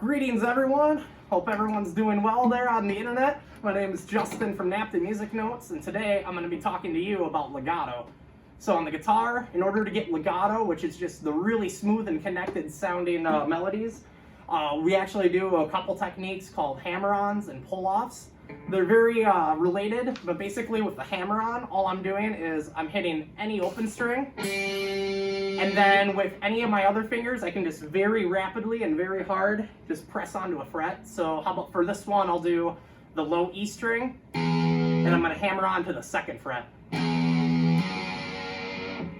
Greetings everyone, hope everyone's doing well there on the internet. My name is Justin from Napton Music Notes, and today I'm going to be talking to you about legato. So on the guitar, in order to get legato, which is just the really smooth and connected sounding melodies, we actually do a couple techniques called hammer-ons and pull-offs. They're very related, but basically with the hammer-on, all I'm doing is I'm hitting any open string, and then with any of my other fingers, I can just very rapidly and very hard just press onto a fret. So how about for this one, I'll do the low E string, and I'm going to hammer on to the second fret.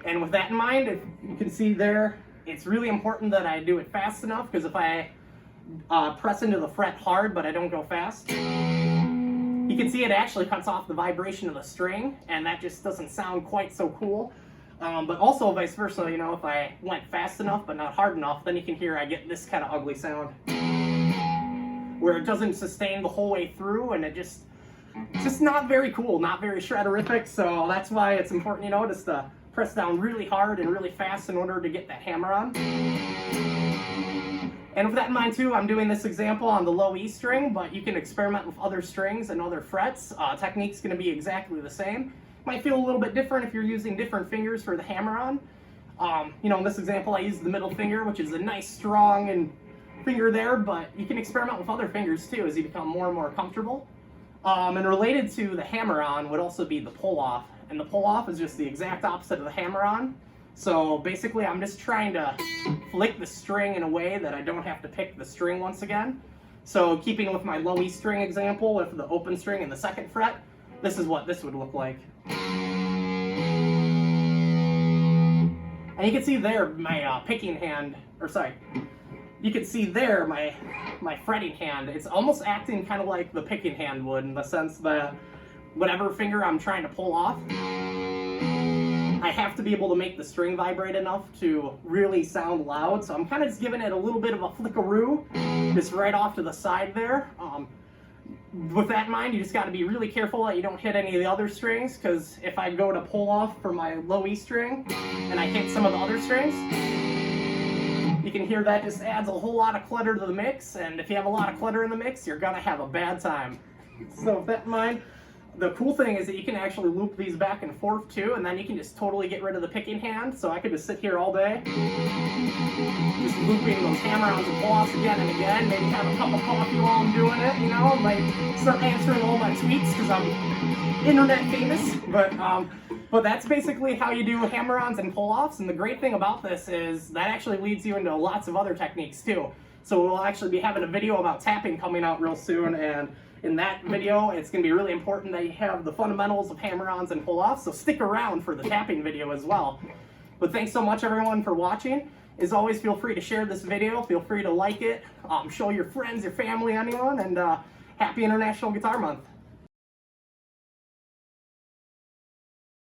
And with that in mind, if you can see there, it's really important that I do it fast enough, because if I press into the fret hard but I don't go fast, you can see it actually cuts off the vibration of the string, and that just doesn't sound quite so cool. But also vice versa, you know, if I went fast enough but not hard enough, then you can hear I get this kind of ugly sound, where it doesn't sustain the whole way through, and it's just not very cool, not very shredderific. So that's why it's important, you know, just to press down really hard and really fast in order to get that hammer on. And with that in mind too, I'm doing this example on the low E string, but you can experiment with other strings and other frets. Technique's going to be exactly the same. Might feel a little bit different if you're using different fingers for the hammer-on. You know, in this example I use the middle finger, which is a nice strong finger there, but you can experiment with other fingers too as you become more and more comfortable. And related to the hammer-on would also be the pull-off. And the pull-off is just the exact opposite of the hammer-on. So basically I'm just trying to flick the string in a way that I don't have to pick the string once again. So keeping with my low E string example with the open string and the second fret, this is what this would look like. And you can see there my picking hand, or sorry, you can see there my fretting hand. It's almost acting kind of like the picking hand would, in the sense that whatever finger I'm trying to pull off, I have to be able to make the string vibrate enough to really sound loud. So I'm kind of just giving it a little bit of a flickaroo, just right off to the side there. With that in mind, you just got to be really careful that you don't hit any of the other strings, because if I go to pull off for my low E string and I hit some of the other strings, you can hear that just adds a whole lot of clutter to the mix, and if you have a lot of clutter in the mix, you're going to have a bad time. So with that in mind, the cool thing is that you can actually loop these back and forth too, and then you can just totally get rid of the picking hand. So I could just sit here all day, just looping those hammer-ons and pull-offs again and again. Maybe have a cup of coffee while I'm doing it, you know, like start answering all my tweets because I'm internet famous. But that's basically how you do hammer-ons and pull-offs. And the great thing about this is that actually leads you into lots of other techniques too. So we'll actually be having a video about tapping coming out real soon, and in that video, it's going to be really important that you have the fundamentals of hammer-ons and pull-offs, so stick around for the tapping video as well. But thanks so much everyone for watching. As always, feel free to share this video, feel free to like it, show your friends, your family, anyone, and happy International Guitar Month.